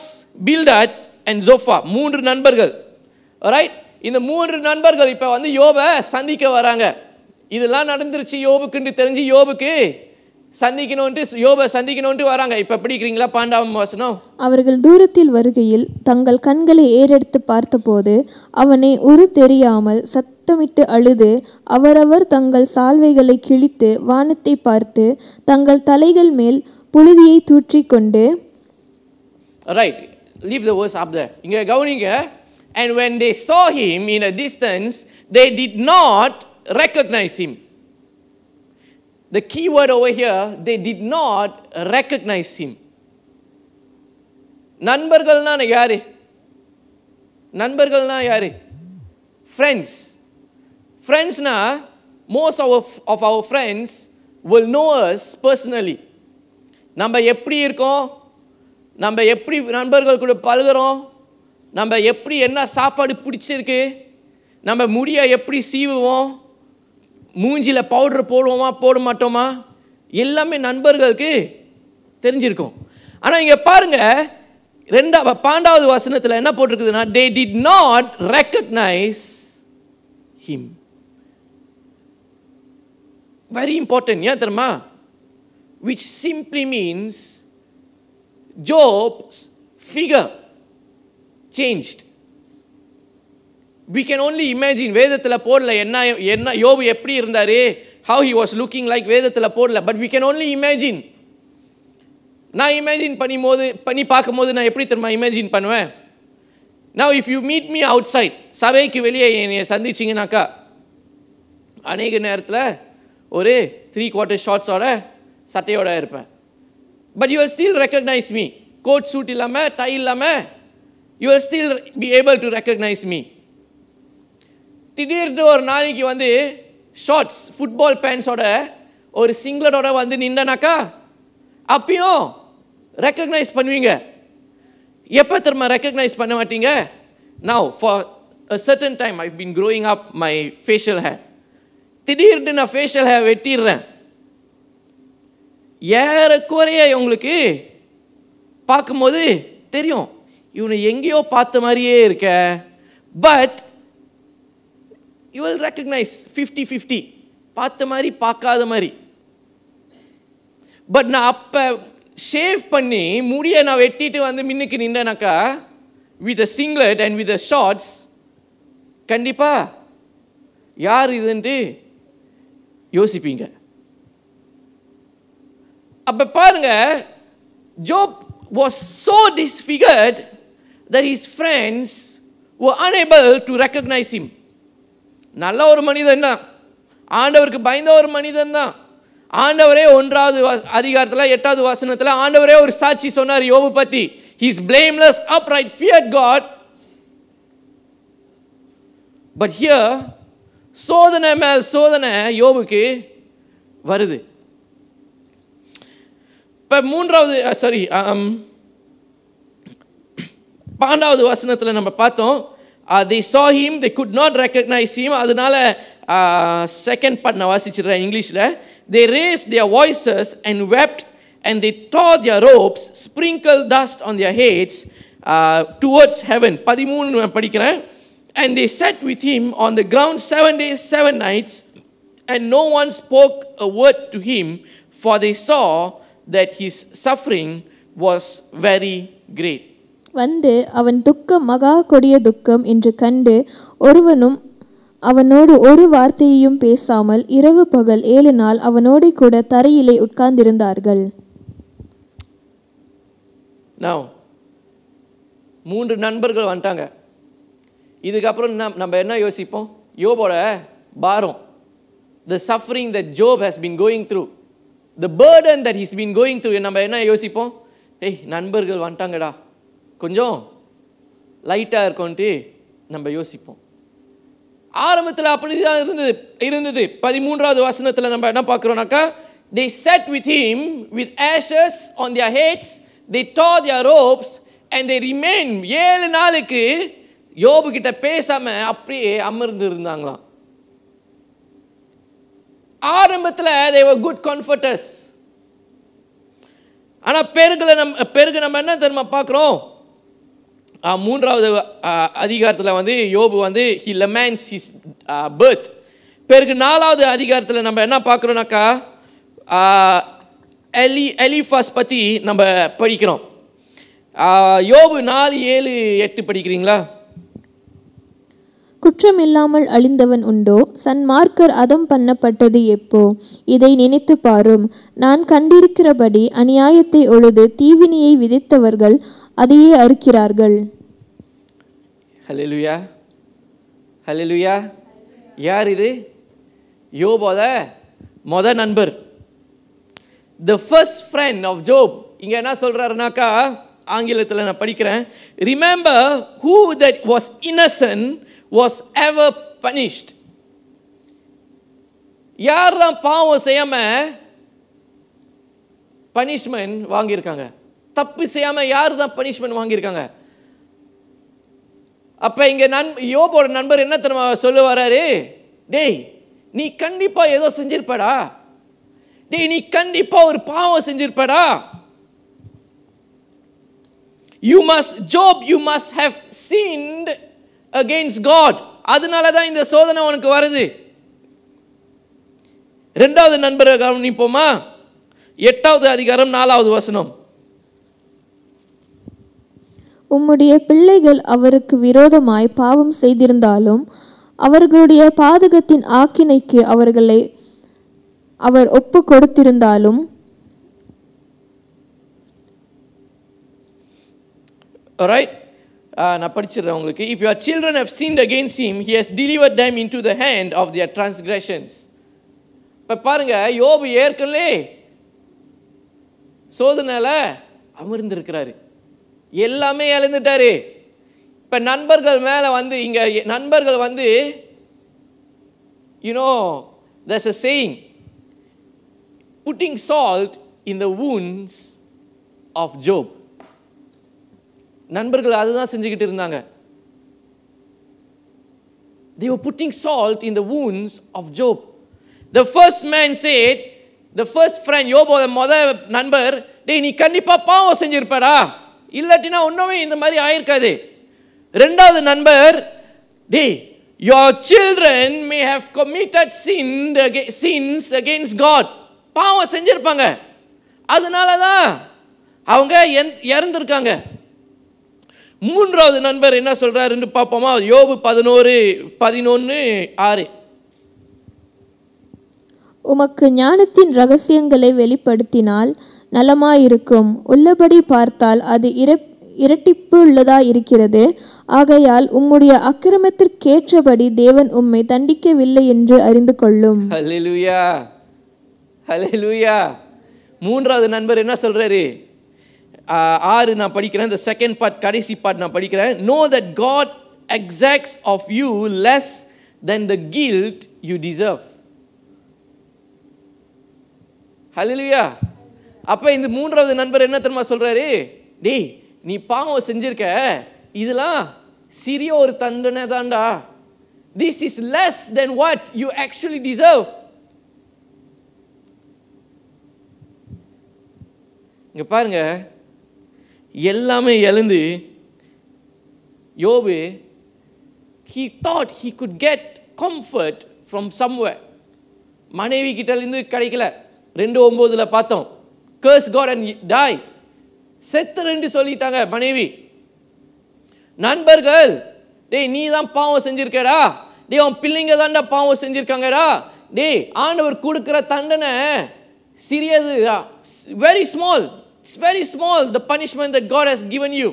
Bildad and Zophar. 3 நண்பர்கள். Alright? இந்த 3 நண்பர்கள் இப்போ வந்து யோபை சந்திக்க வராங்க. இதெல்லாம் நடந்துருச்சு யோபுக்குன்னு தெரிஞ்சு யோபை சந்திக்கணும்ட்டு வராங்க. இப்போ படிக்கிறீங்களா 12ஆம் வசனம்? அவர்கள் தூரத்தில் வருகையில் தங்கள் கண்களை ஏறெடுத்து பார்த்தபோது அவனை தெரியாமல் சத்தமிட்டு அழுது அவரவர் தங்கள் சால்வைகளை கிழித்து வானத்தை பார்த்து தங்கள் தலைகள் மேல் புழுதியை தூற்றிக்கொண்டு. Right, leave the verse up there. இங்க கவனிங்க. And when they saw him in a distance, they did not recognize him. The key word over here, they did not recognize him. நண்பர்கள்னா யாரு? நண்பர்கள்னா யாரு? Friends. Friendsனா most of our friends will know us personally. நம்ம எப்படி இருக்கோம், நம்ம எப்படி நண்பர்கள் கூட பழகுறோம், நம்ம எப்படி என்ன சாப்பாடு பிடிச்சிருக்கு, நம்ம முடியை எப்படி சீவுவோம், மூஞ்சியில் பவுடர் போடுவோமா போட மாட்டோமா, எல்லாமே நண்பர்களுக்கு தெரிஞ்சிருக்கும். ஆனால் இங்கே பாருங்க 12வது வசனத்தில் என்ன போட்டிருக்குதுன்னா, they did not recognize him. Very important. ஏன் தெரியுமா? Which simply means Job's figure changed. We can only imagine. வேதத்தில் போடல என்ன யோபு எப்படி இருந்தாரு, how he was looking like, வேதத்தில் போடல. But we can only imagine. நான் இமேஜின் பண்ணி பார்க்கும்போது நான் எப்படி தெரியுமா இமேஜின் பண்ணுவேன்? Now if you meet me outside, சபைக்கு வெளியே என்னை சந்திச்சிங்கனாக்கா அநேக நேரத்தில் ஒரு 3/4 ஷார்ட்ஸோட சட்டையோட இருப்பேன். But you will still recognize me. Coat suit இல்லாமல் டை இல்லாமல் you will still be able to recognize me. திடீர்னு ஒரு நாளைக்கு வந்து ஷார்ட்ஸ் ஃபுட்பால் பேண்ட்ஸோட ஒரு சிங்லரோட வந்து நின்றனாக்கா அப்பயும் ரெக்கக்னைஸ் பண்ணுவீங்க. எப்போ திரும்ப ரெக்கக்னைஸ் பண்ண மாட்டீங்க? Now for a certain time I've been growing up my facial hair. திடீர்னு நான் ஃபேஷியல் ஹேர் வெட்டிடுறேன். ஏறக்குறைய உங்களுக்கு பார்க்கும்போது தெரியும் இவனை எங்கேயோ பார்த்த மாதிரியே இருக்க. பட் யூ வில் ரெக்கக்னைஸ் 50-50, பார்த்த மாதிரி பார்க்காத மாதிரி. பட் நான் அப்போ ஷேவ் பண்ணி முடியை நான் வெட்டிட்டு வந்து மின்னுக்கு நின்றனாக்கா with a singlet and with a shorts, கண்டிப்பாக யார் இதுன்ட்டு யோசிப்பீங்க. அப்போ பாருங்க, Job was so disfigured that his friends were unable to recognize him. நல்ல ஒரு மனிதன் தான், ஆண்டவருக்கு பயந்த ஒரு மனிதன் தான். ஆண்டவரே 1வது அதிகாரத்தில் 8வது வசனத்தில் ஆண்டவரே ஒரு சாட்சி சொன்னார் யோபு பற்றி. He is blameless, upright, feared God. But here சோதனை மேல் சோதனை யோபுக்கு வருது. இப்போ 12வது வசனத்தில் நம்ம பார்த்தோம், they saw him, they could not recognize him. அதனால செகண்ட் பார்ட் நான் வாசிச்சிடுறேன் இங்கிலீஷில். They raised their voices and wept, and they tore their robes, sprinkled dust on their heads towards heaven. 13 படிக்கிறேன். And they sat with him on the ground 7 days, 7 nights, and no one spoke a word to him, for they saw that his suffering was very great. வந்து அவன் துக்கம் மகா கொடிய துக்கம் என்று கண்டு ஒருவனும் அவனோடு ஒரு வார்த்தையையும் பேசாமல் இரவு பகல் 7 நாள் அவனோடு கூட தரையிலே உட்கார்ந்திருந்தார்கள். Now 3 நண்பர்கள் வந்துட்டாங்க. இதுக்கப்புறம் நம்ம என்ன யோசிப்போம்? யோபோட பாரம், the suffering that Job has been going through, the burden that he's been going through, நம்ம என்ன யோசிப்போம்? நண்பர்கள் வந்துட்டாங்கடா, கொஞ்சம் லைட்டாக இருக்கும்ட்டு நம்ம யோசிப்போம். ஆரம்பத்தில் அப்படிதான் இருந்தது. 13வது வசனத்தில் நம்ம என்ன பார்க்குறோம்னாக்கா, they sat with him with ashes on their heads, they tore their robes, and they remained 7 நாளுக்கு யோபு கிட்ட பேசாம அப்படியே அமர்ந்து இருந்தாங்களாம். ஆரம்பத்தில் they were good comforters. ஆனால் பிறகு நம்ம என்ன தெரியுமா பார்க்குறோம்? மூன்றாவது அதிகாரத்தில் வந்து யோபு வந்து he laments his birth. பிறகு நாலாவது அதிகாரத்தில் நம்ம என்ன பார்க்குறோம்னாக்கா எலிஃபாஸ் பற்றி நம்ம படிக்கிறோம். யோபு 4:7-8 படிக்கிறீங்களா? குற்றம் இல்லாமல் அழிந்தவன் உண்டோ? சன்மார்க்கர் அதம் பண்ணப்பட்டது எப்போ? இதை நினைத்து பாரும். நான் கண்டிருக்கிறபடி அநியாயத்தை ஒழுது தீவினியை விதைத்தவர்கள் அதையே அறுக்கிறார்கள். ஹல்லேலூயா, ஹல்லேலூயா. யார் இது? யோபோட நண்பர், the first friend of Job. இங்க என்ன சொல்றாருனாக்கா, ஆங்கிலத்தில் நான் படிக்கிறேன். Remember who that was innocent was ever punished. யார் தான் பாவம் செய்யாம பனிஷ்மெண்ட் வாங்கியிருக்காங்க? தப்பு செய்யாம யார் தான் பனிஷ்மெண்ட் வாங்கியிருக்காங்க? அப்ப இங்க யோபோட நண்பர் என்ன தெரியுமா சொல்லுவாரு? டேய், நீ கண்டிப்பா ஏதோ செஞ்சிருப்படா, டேய் நீ கண்டிப்பா ஒரு பாவம் செஞ்சிருப்படா. You must have sinned against God. அதனால தான் இந்த சோதனை உனக்கு வருது. இரண்டாவது நண்பரை கவனிப்போமா? 8வது அதிகாரம் 4வது வசனம். உம்முடைய பிள்ளைகள் அவருக்கு விரோதமாய் பாவம் செய்திருந்தாலும் அவர்களுடைய பாதகத்தின் ஆக்கினைக்கு அவர்களை அவர் ஒப்பு கொடுத்திருந்தாலும். Alright, நான் படிச்சிடுறேன் உங்களுக்கு. If your children have sinned against him, he has delivered them into the hand of their transgressions. இப்போ பாருங்க, யோபு ஏற்கனவே சோதனையில அமர்ந்திருக்கிறாரு, எல்லாமே இழந்துட்டாரு. இப்போ நண்பர்கள் மேலே வந்து இங்கே நண்பர்கள் வந்து there's a saying, putting salt in the wounds of Job. நண்பர்கள் அதுதான் செஞ்சுக்கிட்டு இருந்தாங்க. They were putting salt in the wounds of Job. The first man said, the first friend, யோபோட முதல் நண்பர், டேய் நீ கண்டிப்பா பாவம் செஞ்சிருப்படா, இல்லாட்டினா ஒன்றுமே இந்த மாதிரி ஆயிருக்காது. ரெண்டாவது நண்பர், டேய் your children may have committed sins against God. பாவம் செஞ்சிருப்பாங்க, அதனால தான் அவங்க இறந்துருக்காங்க. மூன்றாவது நண்பர் என்ன சொல்றாருன்னு பார்ப்போமா? யோபு 11:6. உமக்கு ஞானத்தின் ரகசியங்களை வெளிப்படுத்தினால் நலமாயிருக்கும். உள்ளபடி பார்த்தால் அது இரட்டிப்பு உள்ளதா இருக்கிறது. ஆகையால் உம்முடைய அக்கிரமத்திற்கேற்றபடி தேவன் உம்மை தண்டிக்கவில்லை என்று அறிந்து கொள்ளும். ஹல்லேலூயா, ஹல்லேலூயா. மூன்றாவது நண்பர் என்ன சொல்றாரு? 6 நான் படிக்கிறேன். the second part, கடைசி part நான் படிக்கிறேன். Know that God exacts of you less than the guilt you deserve. ஹல்லேலூயா. அப்ப இந்த மூன்றாவது நண்பர் என்ன தெரியுமா சொல்றாரு? டேய் நீ பாவம் செஞ்சிருக்க, இதெல்லாம் சிறிய ஒரு தண்டனை தான்டா. This is less than what you actually deserve. இங்க பாருங்க, எல்லாமே எழுந்து யோபு he thought he could get comfort from somewhere. மனைவி கிட்ட இருந்து கிடைக்கல. 2:9 பார்த்தோம், curse God and die. செத்துறேன்னு சொல்லிட்டாங்க மனைவி. நண்பர்கள், டேய் நீ தான் பாவம் செஞ்சிருக்கடா, டேய் உன் பிள்ளைங்க தான்டா பாவம் செஞ்சிருக்காங்கடா, டேய் ஆண்டவர் கொடுக்கிற தண்டனை சிறியது, very small. It's very small, the punishment that God has given you.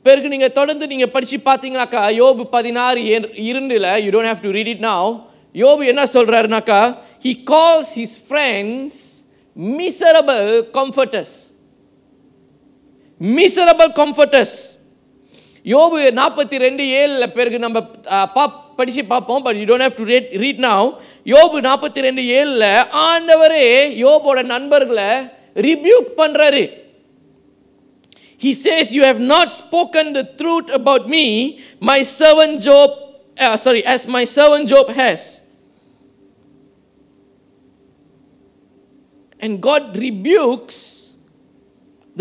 பிறகு நீங்க தொடர்ந்து நீங்க படிச்சு பார்த்தீங்கன்னாக்கா யோபு 16:2, you don't have to read it now. யோபு என்ன சொல்றாருனாக்கா, he calls his friends miserable comforters. Miserable comforters. யோபு 42:7 பிறகு நம்ம படிச்சு பார்ப்போம், but you don't have to read now. யோபு 42:7 ஆண்டவரே யோபோட நண்பர்களை ரிபியூக் பண்றாரு. He says, you have not spoken the truth about me, my servant Job, as my servant Job has. And God rebukes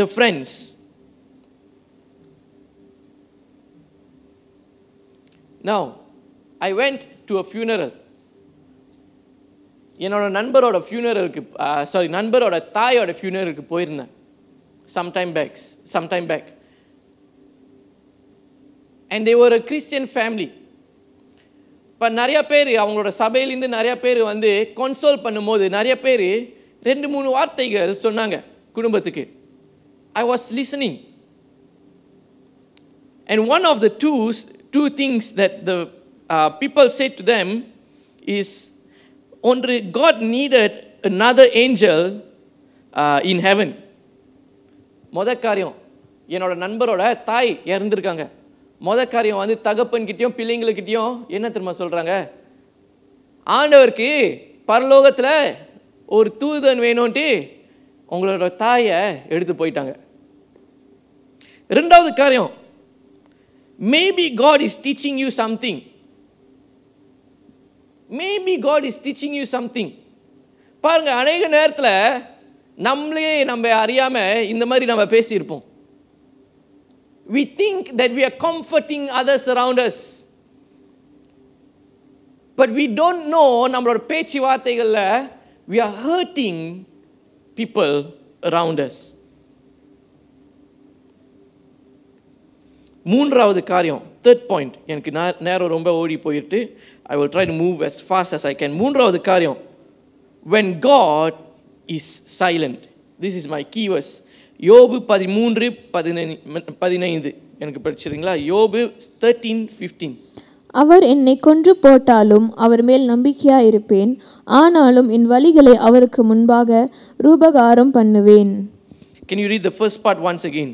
the friends. Now, I went to a funeral. என்னோட நண்பரோட ஃபியூனரலுக்கு நண்பரோட தாயோட ஃபியூனரலுக்கு போயிருந்தேன் sometime back. And they were a Christian family. இப்போ நிறைய பேர் அவங்களோட சபையிலேருந்து நிறைய பேர் வந்து கன்சோல் பண்ணும்போது நிறைய பேர் 2-3 வார்த்தைகள் சொன்னாங்க குடும்பத்துக்கு. I was listening. And one of the two things that the people said to them is, ஒன்று, God needed another angel in heaven. முதல் காரியம், என்னோட நண்பரோட தாய் இறந்துருக்காங்க. முதல் காரியம் வந்து தகப்பன்கிட்டையும் பிள்ளைங்களுக்கிட்டையும் என்ன தெரியுமா சொல்கிறாங்க? ஆண்டவருக்கு பரலோகத்தில் ஒரு தூதன் வேணும்ட்டு உங்களோட தாயை எடுத்து போயிட்டாங்க. ரெண்டாவது காரியம், maybe God is teaching you something. Maybe God is teaching you something. பாருங்க, அநேக நேரத்தில் நம்ம அறியாமல் இந்த மாதிரி நம்ம பேசியிருப்போம். We think that we are comforting others around us. But we don't know, நம்மளோட பேச்சு வார்த்தைகளில் we are hurting people around us. மூன்றாவது காரியம், third point, எனக்கு நேரம் ரொம்ப ஓடி போயிட்டு I will try to move as fast as I can. மூன்றாவது காரியம், when God is silent. This is my key verse. யோபு 13:15 எனக்கு படிச்சிருங்களா? யோபு 13:15. அவர் என்னை கொன்று போட்டாலும் அவர் மேல் நம்பிக்கையாயிருப்பேன், ஆனாலும் என் வழிகளை அவருக்கு முன்பாக ரூபகாரம் பண்ணுவேன். Can you read the first part once again?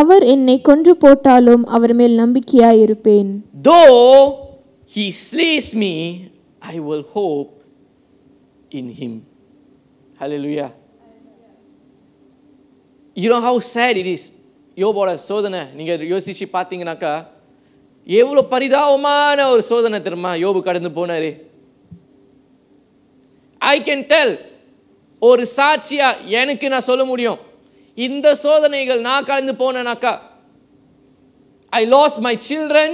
அவர் என்னை கொன்று போட்டாலும் அவர் மேல் நம்பிக்கையாயிருப்பேன். Though he slays me, I will hope in him. Hallelujah. You know how sad it is. யோபோட சோதனை நீங்கள் யோசிச்சு பார்த்தீங்கன்னாக்கா எவ்வளோ பரிதாபமான ஒரு சோதனை தெரியுமா யோபு கடந்து போனார். ஐ கேன் டெல், ஒரு சாட்சியா எனக்கு நான் சொல்ல முடியும், இந்த சோதனைகள் நான் கடந்து போனேனாக்கா, I lost my children,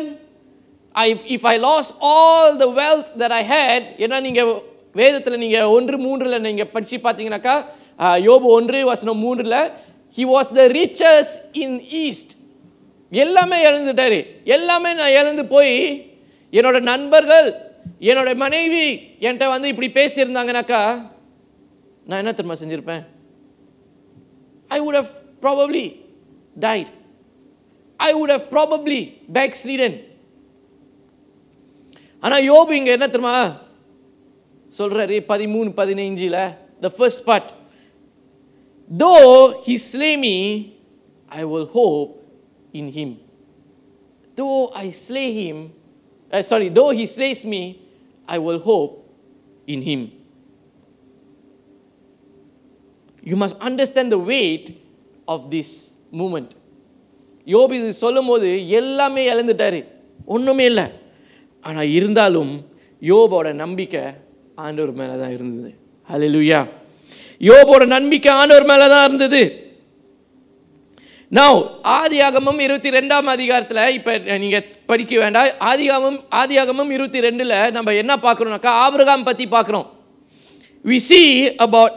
if I lost all the wealth that I had. ஏன்னா நீங்கள் வேதத்தில் நீங்கள் 1:3 நீங்கள் படித்து பார்த்தீங்கன்னாக்கா, யோபு 1:3, he was the richest in east. எல்லாமே இழந்துட்டாரு. எல்லாமே நான் இழந்து போய் என்னோட நண்பர்கள் என்னோட மனைவி என்கிட்ட வந்து இப்படி பேசியிருந்தாங்கனாக்கா நான் என்ன தெரியுமா செஞ்சிருப்பேன்? I would have probably died. I would have probably backslidden. ஆனால் யோபு இங்கே என்ன தெரியுமா சொல்றாரு? 13:15 the first part, though he slay me, I will hope in him. Though he slays me, I will hope in him. You must understand the weight of this movement. யோபு இது சொல்லும் போது எல்லாமே இழந்துட்டாரு, ஒன்றுமே இல்லை. ஆனால் இருந்தாலும் யோபோட நம்பிக்கை ஆண்டவர் மேலே தான் இருந்தது. ஹல்லேலூயா. யோபோட நம்பிக்கை ஆண்டவர் மேலே தான் இருந்தது. Now, ஆதியாகமம் 22ஆம் அதிகாரத்தில் இப்போ நீங்கள் படிக்க வேண்டாம். ஆதியாகமம் 22 நம்ம என்ன பார்க்குறோம்னாக்கா ஆபிரகாம் பற்றி பார்க்குறோம். We see about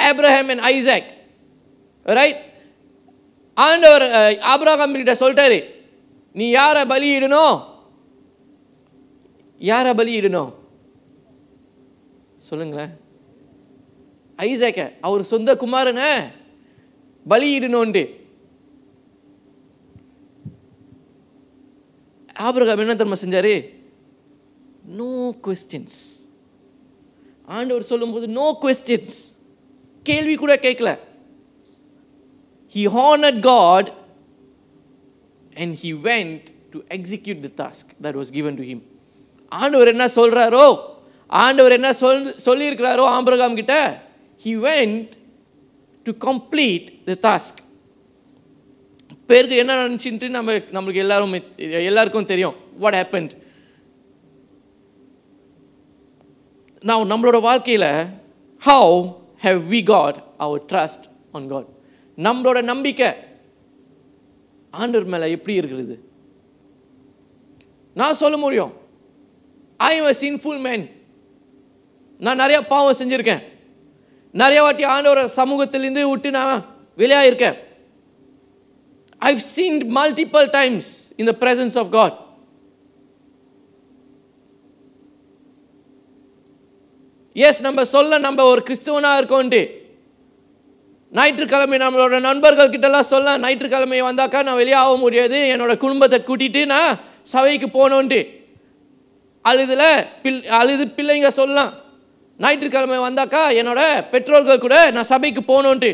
Abraham and Isaac, right? ஆண்டவர் ஆபிரகாம் கிட்ட சொல்லிட்டாரு, நீ யாரை பலியிடணும் சொல்லுங்களேன். ஐசாக்க, அவர் சொந்த குமாரனை பலியிடணுண்டு. ஆபிரகாம் என்ன தெரியுமா செஞ்சாரு? No questions. ஆண்டவர் சொல்லும்போது நோ கொஸ்டின்ஸ், கேள்வி கூட கேட்கல. He honored God and he went to execute the task that was given to him. ஆண்டவர் என்ன சொல்றாரோ, ஆண்டவர் என்ன சொல்லியிருக்கிறாரோ ஆபிரகாம் கிட்ட, he went to complete the task. பேருக்கு என்ன நினச்சிட்டு நம்மளுக்கு எல்லாருக்கும் தெரியும் what happened. Now நம்மளோட வாழ்க்கையில் how have we got our trust on God? நம்மளோட நம்பிக்கை ஆண்டவர் மேல எப்படி இருக்குது? நான் சொல்ல முடியும், I am a sinful man. நான் நிறைய பாவம் செஞ்சிருக்கேன். நிறைய வாட்டி ஆண்டவர் சமூகத்திலிருந்து விட்டு நான் வெளியாயிருக்கேன். I've sinned multiple times in the presence of God. Yes, நம்ம ஒரு கிறிஸ்துவனா இருக்கோன்ட்டு ஞாயிற்றுக்கிழமை நம்மளோட நண்பர்கள் கிட்டலாம் சொல்ல, ஞாயிற்றுக்கிழமை வந்தாக்கா நான் வெளியே ஆக முடியாது, என்னோட குடும்பத்தை கூட்டிட்டு நான் சபைக்கு போகணுன்ட்டு அழுது பிள்ளைங்க சொல்லலாம், ஞாயிற்றுக்கிழமை வந்தாக்கா என்னோட பெற்றோர்கள் கூட நான் சபைக்கு போகணுன்ட்டு.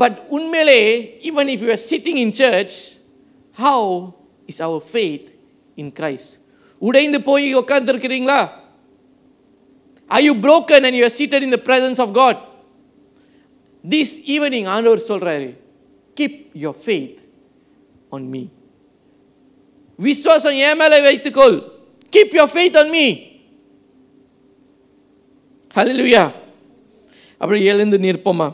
பட் உண்மையிலே, even if you are sitting in church, how is our faith in Christ? உடைந்து போய் உட்கார்ந்துருக்கிறீங்களா? Are you broken and you are seated in the presence of God? This evening ஆண்டவர் சொல்றாரு, keep your faith on me. விசுவாசம் என் மேல வைத்துக்கொள். Keep your faith on me. Hallelujah. அப்படி எழுந்து நிற்போமா?